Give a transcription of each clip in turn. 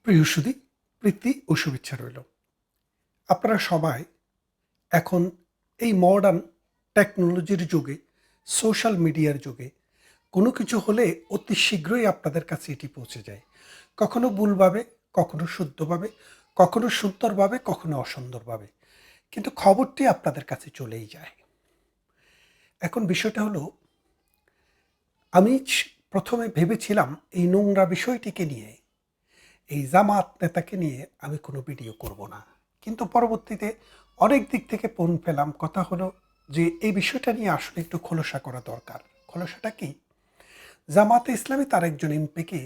প্রিয় সুধী, প্রীতি ও শুভেচ্ছা রইল। আপনারা সবাই এখন এই মডার্ন টেকনোলজির যুগে, সোশ্যাল মিডিয়ার যুগে কোনো কিছু হলে অতি শীঘ্রই আপনাদের কাছে এটি পৌঁছে যায়। কখনো ভুলভাবে, কখনো শুদ্ধভাবে, কখনো সুন্দরভাবে, কখনো অসুন্দরভাবে। কিন্তু খবরটি আপনাদের কাছে চলেই যায়। এখন বিষয়টা হলো, আমি প্রথমে ভেবেছিলাম এই নোংরা বিষয়টিকে নিয়ে, এই জামাত নেতাকে নিয়ে আমি কোনো ভিডিও করব না। কিন্তু পরবর্তীতে অনেক দিক থেকে ফোন পেলাম। কথা হলো যে এই বিষয়টা নিয়ে আসলে একটু খোলসা করা দরকার। খোলসাটা কি? জামাতে ইসলামী তার একজন এমপিকে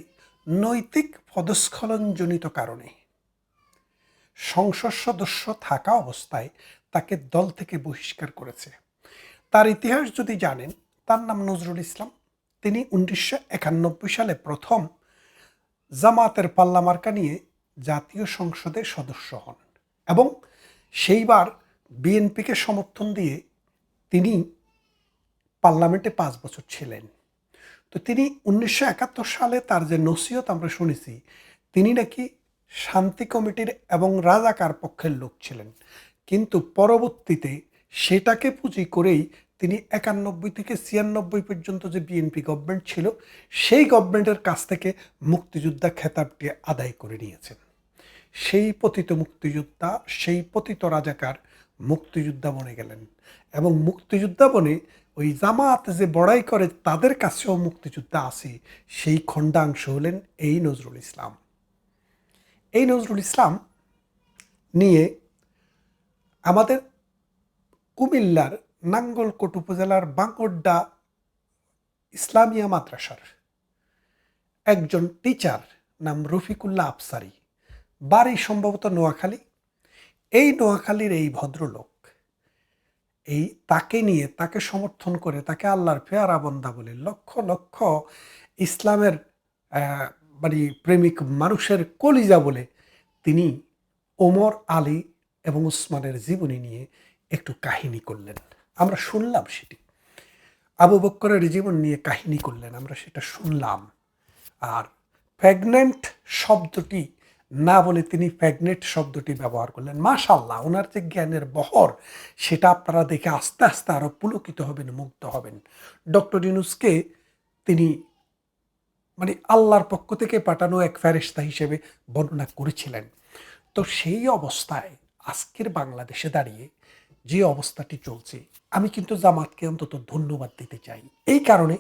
নৈতিক পদস্খলনজনিত কারণে সংসদ সদস্য থাকা অবস্থায় তাকে দল থেকে বহিষ্কার করেছে। তার ইতিহাস যদি জানেন, তার নাম নজরুল ইসলাম। তিনি 1991 সালে প্রথম জামাতের পাল্লা মার্কা নিয়ে জাতীয় সংসদের সদস্য হন এবং সেইবার বিএনপিকে সমর্থন দিয়ে তিনি পার্লামেন্টে 5 বছর ছিলেন। তো তিনি 1971 সালে তার যে নসিহত আমরা শুনেছি, তিনি নাকি শান্তি কমিটির এবং রাজাকার পক্ষের লোক ছিলেন। কিন্তু পরবর্তীতে সেটাকে পুঁজি করেই তিনি 91 থেকে 96 পর্যন্ত যে বিএনপি গভর্নমেন্ট ছিল, সেই গভর্নমেন্টের কাছ থেকে মুক্তিযোদ্ধা খেতাবটি আদায় করে নিয়েছেন। সেই পতিত মুক্তিযোদ্ধা, সেই পতিত রাজাকার মুক্তিযোদ্ধা বনে গেলেন এবং মুক্তিযোদ্ধা বনে ওই জামাত যে বড়াই করে তাদের কাছেও মুক্তিযোদ্ধা আছে। সেই খণ্ডাংশ হলেন এই নজরুল ইসলাম। এই নজরুল ইসলাম নিয়ে আমাদের কুমিল্লার নাঙ্গলকোট উপজেলার বাঙ্গড্ডা ইসলামিয়া মাদ্রাসার একজন টিচার, নাম রফিকুল্লাহ আফসারি, বাড়ি সম্ভবত নোয়াখালী। এই নোয়াখালীর এই ভদ্রলোক এই তাকে নিয়ে, তাকে সমর্থন করে, তাকে আল্লাহর পেয়ারা বন্দা বলে লক্ষ লক্ষ ইসলামের মানে প্রেমিক মানুষের কলিজা বলে তিনি ওমর আলী এবং উসমানের জীবনী নিয়ে একটু কাহিনী করলেন। আমরা শুনলাম সেটি। আবু বক্করের জীবন নিয়ে কাহিনী করলেন, আমরা সেটা শুনলাম। আর প্রেগন্যান্ট শব্দটি না বলে তিনি প্রেগনেন্ট শব্দটি ব্যবহার করলেন। মাশাআল্লাহ, ওনার যে জ্ঞানের বহর, সেটা আপনারা দেখে আস্তে আস্তে আরো পুলকিত হবেন, মুগ্ধ হবেন। ডক্টর ইউনূসকে তিনি মানে আল্লাহর পক্ষ থেকে পাঠানো এক ফেরেশতা হিসেবে বর্ণনা করেছিলেন। তো সেই অবস্থায় আজকের বাংলাদেশে দাঁড়িয়ে যে অবস্থাটি চলছে, আমি কিন্তু জামাতকে অন্তত ধন্যবাদ দিতে চাই। এই কারণে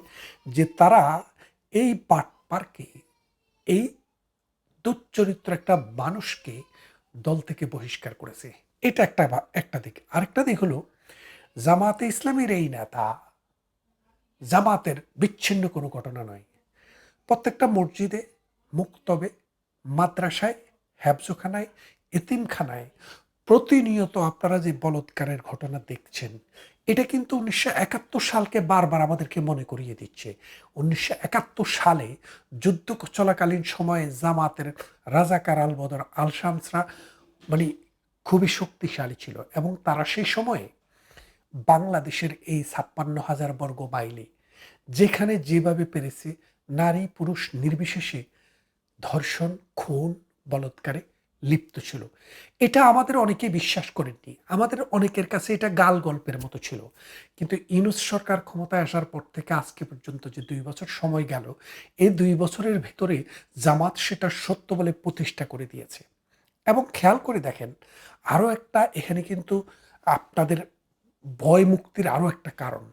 যে তারা এই পার্কে এই দুশ্চরিত্র একটা মানুষকে দল থেকে বহিষ্কার করেছে। এটা একটা দিক। আরেকটা দিক হলো, জামাতে ইসলামীর এই নেতা, জামাতের বিচ্ছিন্ন কোনো ঘটনা নয়। প্রত্যেকটা মসজিদে, মুক্তবে, মাদ্রাসায়, হেফজোখানায়, এতিমখানায় প্রতিনিয়ত আপনারা যে বলৎকারের ঘটনা দেখছেন, এটা কিন্তু 1971 সালকে বারবার আমাদেরকে মনে করিয়ে দিচ্ছে। 1971 সালে যুদ্ধ চলাকালীন সময়ে জামাতের রাজাকার আল বদর আল শামসরা মানে খুবই শক্তিশালী ছিল এবং তারা সেই সময়ে বাংলাদেশের এই 56,000 বর্গ মাইলে যেখানে যেভাবে পেরেছে নারী পুরুষ নির্বিশেষে ধর্ষণ, খুন, বলৎকারে লিপ্ত ছিল। এটা আমাদের অনেকেই বিশ্বাস করেননি। আমাদের অনেকের কাছে এটা গাল গল্পের মতো ছিল। কিন্তু ইউনূস সরকার ক্ষমতায় আসার পর থেকে আজকে পর্যন্ত যে 2 বছর সময় গেল, এই 2 বছরের ভেতরে জামাত সেটা সত্য বলে প্রতিষ্ঠা করে দিয়েছে। এবং খেয়াল করে দেখেন, আরও একটা এখানে কিন্তু আপনাদের ভয় মুক্তির আরও একটা কারণ।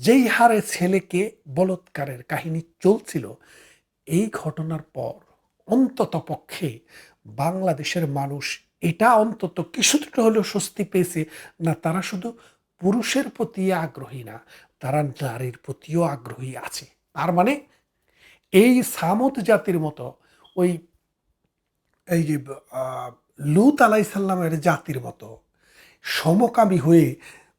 যেই হারে ছেলেকে বলৎকারের কাহিনী চলছিল, এই ঘটনার পর অন্তত পক্ষে বাংলাদেশের মানুষ এটা অন্তত কিছুটা হলেও স্বস্তি পেয়েছে। না, তারা শুধু পুরুষের প্রতি আগ্রহী না, তারা নারীর প্রতিও আগ্রহী আছে। তার মানে এই সামুদ জাতির মতো ওই এই যে লূত আলাইসাল্লামের জাতির মতো সমকামী হয়ে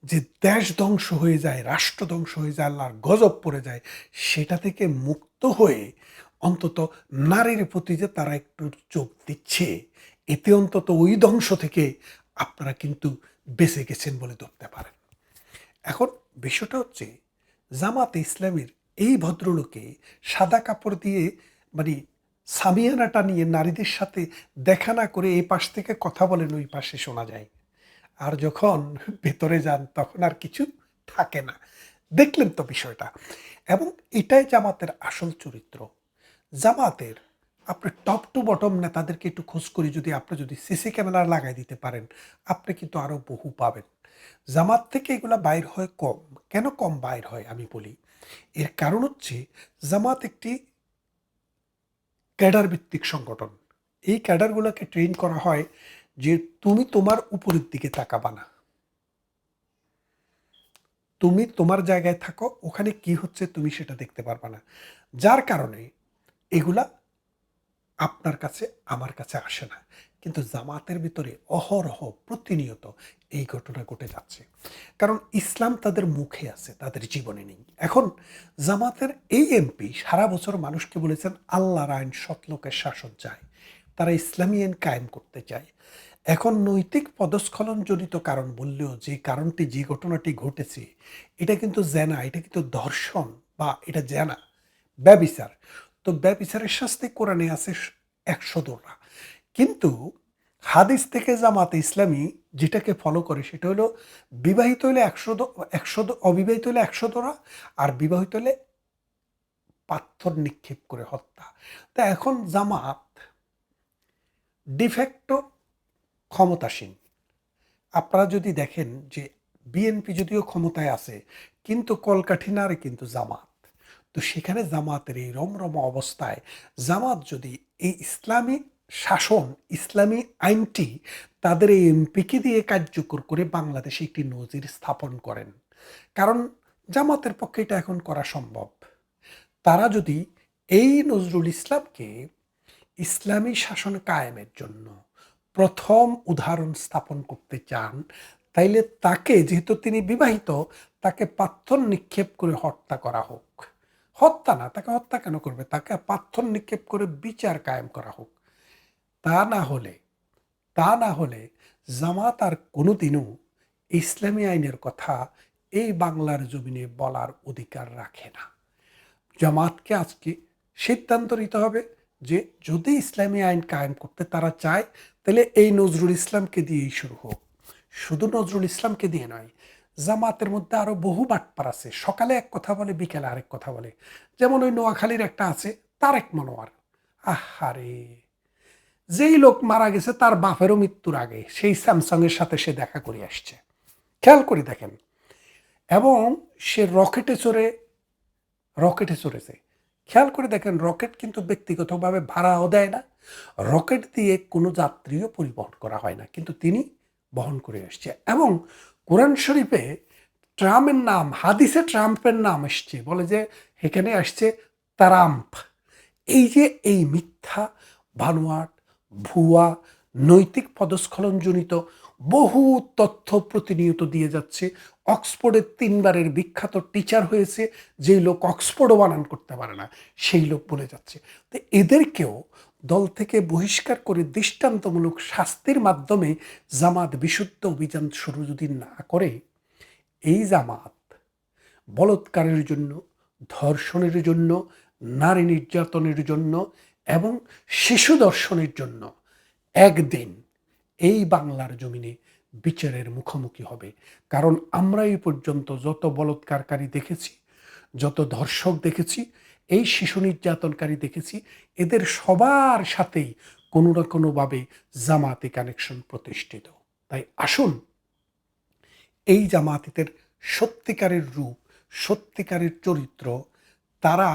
যে দেশ ধ্বংস হয়ে যায়, রাষ্ট্র ধ্বংস হয়ে যায়, আল্লাহর গজব পড়ে যায়, সেটা থেকে মুক্ত হয়ে অন্তত নারীর প্রতি যে তারা একটু চোখ দিচ্ছে, এতে অন্তত ওই ধ্বংস থেকে আপনারা কিন্তু বেঁচে গেছেন বলে ধরতে পারেন। এখন বিষয়টা হচ্ছে, জামাতে ইসলামীর এই ভদ্রলোকে সাদা কাপড় দিয়ে মানে সামিয়ানাটা নিয়ে নারীদের সাথে দেখা না করে এই পাশ থেকে কথা বলেন ওই পাশে শোনা যায়। আর যখন ভেতরে যান তখন আর কিছু থাকে না। দেখলেন তো বিষয়টা। এবং এটাই জামাতের আসল চরিত্র। জামাতের আপনি টপ টু বটম নেতাদেরকে একটু খোঁজ করে যদি আপনি যদি সিসি ক্যামেরা লাগাই দিতে পারেন, আপনি কিন্তু আরো বহু পাবেন। জামাত থেকে এগুলা বাইর হয় কম। কেন কম বাইর হয় আমি বলি। এর কারণ হচ্ছে জামাত একটি ক্যাডার ভিত্তিক সংগঠন। এই ক্যাডারগুলোকে ট্রেন করা হয় যে তুমি তোমার উপরের দিকে তাকাবা না। তুমি তোমার জায়গায় থাকো, ওখানে কি হচ্ছে তুমি সেটা দেখতে পারবা না। যার কারণে এগুলা আপনার কাছে আমার কাছে আসে না। কিন্তু জামাতের ভিতরে অহরহ প্রতিনিয়ত এই ঘটনা ঘটে যাচ্ছে। কারণ ইসলাম তাদের মুখে আছে, তাদের জীবনে নেই। এখন জামাতের এই এমপি সারা বছর মানুষকে বলেছেন আল্লাহর আইন সৎলোকের শাসন চায়, তারা ইসলামী আইন কায়েম করতে চায়। এখন নৈতিক পদস্খলন জনিত কারণ বললেও যে কারণটি যে ঘটনাটি ঘটেছে এটা কিন্তু জেনা, এটা কিন্তু ধর্ষণ বা এটা জেনা, ব্যভিচার। তো ব্যভিচারের শাস্তি কোরআনে আছে 100 দোরা। কিন্তু হাদিস থেকে জামাতে ইসলামী যেটাকে ফলো করে সেটা হলো বিবাহিত হলে 100 অবিবাহিত হলে 100 দোরা, আর বিবাহিত হলে পাথর নিক্ষেপ করে হত্যা। তা এখন জামাত ডিফ্যাক্টো ক্ষমতাসীন। আপনারা যদি দেখেন যে বিএনপি যদিও ক্ষমতায় আছে কিন্তু কলকাঠি নাড়ে কিন্তু জামাত। তো সেখানে জামাতের এই রমরম অবস্থায় জামাত যদি এই ইসলামী শাসন, ইসলামী আইনটি তাদের এই এমপিকে দিয়ে কার্যকর করে বাংলাদেশে একটি নজির স্থাপন করেন। কারণ জামাতের পক্ষে এটা এখন করা সম্ভব। তারা যদি এই নজরুল ইসলামকে ইসলামী শাসন কায়েমের জন্য প্রথম উদাহরণ স্থাপন করতে চান, তাইলে তাকে, যেহেতু তিনি বিবাহিত, তাকে পাথর নিক্ষেপ করে হত্যা করা হোক। হত্যা না, তাকে হত্যা কেন করবে, তাকে পাথর নিক্ষেপ করে বিচার কায়েম করা হোক। তা না হলে তা না হলে জামাত আর কোনোদিনও ইসলামী আইনের কথা এই বাংলার জমিনে বলার অধিকার রাখে না। জামাতকে আজকে সিদ্ধান্ত নিতে হবে যে যদি ইসলামী আইন কায়েম করতে তারা চায় তাহলে এই নজরুল ইসলামকে দিয়েই শুরু হোক। শুধু নজরুল ইসলামকে দিয়ে নয়, জামাতের মধ্যে আরো বহু বাটপার আছে, সকালে এক কথা বলে বিকেলে আরেক কথা বলে। যেমন ওই নোয়াখালীর একটা আছে তারেক মনোয়ার। আহারে, যেই লোক মারা গেছে তার বাপেরও মৃত্যুর আগে সেই স্যামসাং এর সাথে সে দেখা করে আসছে, খেয়াল করে দেখেন। এবং সে রকেটে চড়েছে। খেয়াল করে দেখেন, রকেট কিন্তু ব্যক্তিগতভাবে ভাড়াও দেয় না, রকেট দিয়ে কোনো যাত্রীও পরিবহন করা হয় না, কিন্তু তিনি বহন করে আসছে। এবং কোরআন শরীফে ট্রাম্পের নাম, হাদিসে ট্রাম্পের নাম এসছে, বলে যে এখানে আসছে তারাম্প। এই যে এই মিথ্যা, বানোয়াট, ভুয়া, নৈতিক পদস্খলনজনিত বহু তথ্য প্রতিনিয়ত দিয়ে যাচ্ছে। অক্সফোর্ডের 3 বারের বিখ্যাত টিচার হয়েছে, যেই লোক অক্সফোর্ডও বানান করতে পারে না, সেই লোক বলে যাচ্ছে। তো এদেরকেও দল থেকে বহিষ্কার করে দৃষ্টান্তমূলক শাস্তির মাধ্যমে জামাত বিশুদ্ধ অভিযান শুরু যদি না করে, এই জামাত বলৎকারের জন্য, ধর্ষণের জন্য, নারী নির্যাতনের জন্য এবং শিশু দর্শনের জন্য একদিন এই বাংলার জমিনে বিচারের মুখোমুখি হবে। কারণ আমরা এই পর্যন্ত যত বলৎকারকারী দেখেছি, যত ধর্ষক দেখেছি, এই শিশু নির্যাতনকারী দেখেছি, এদের সবার সাথেই কোনো না কোনোভাবে জামাতি কানেকশন প্রতিষ্ঠিত। তাই আসুন এই জামাতিদের সত্যিকারের রূপ, সত্যিকারের চরিত্র, তারা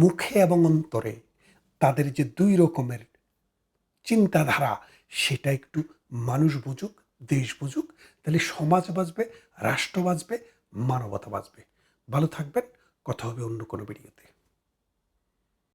মুখে এবং অন্তরে তাদের যে 2 রকমের চিন্তাধারা, সেটা একটু মানুষ বুঝুক, দেশ বুঝুক, তাহলে সমাজ বাঁচবে, রাষ্ট্র বাঁচবে, মানবতা বাঁচবে। ভালো থাকবেন, কথা হবে অন্য কোনো ভিডিওতে।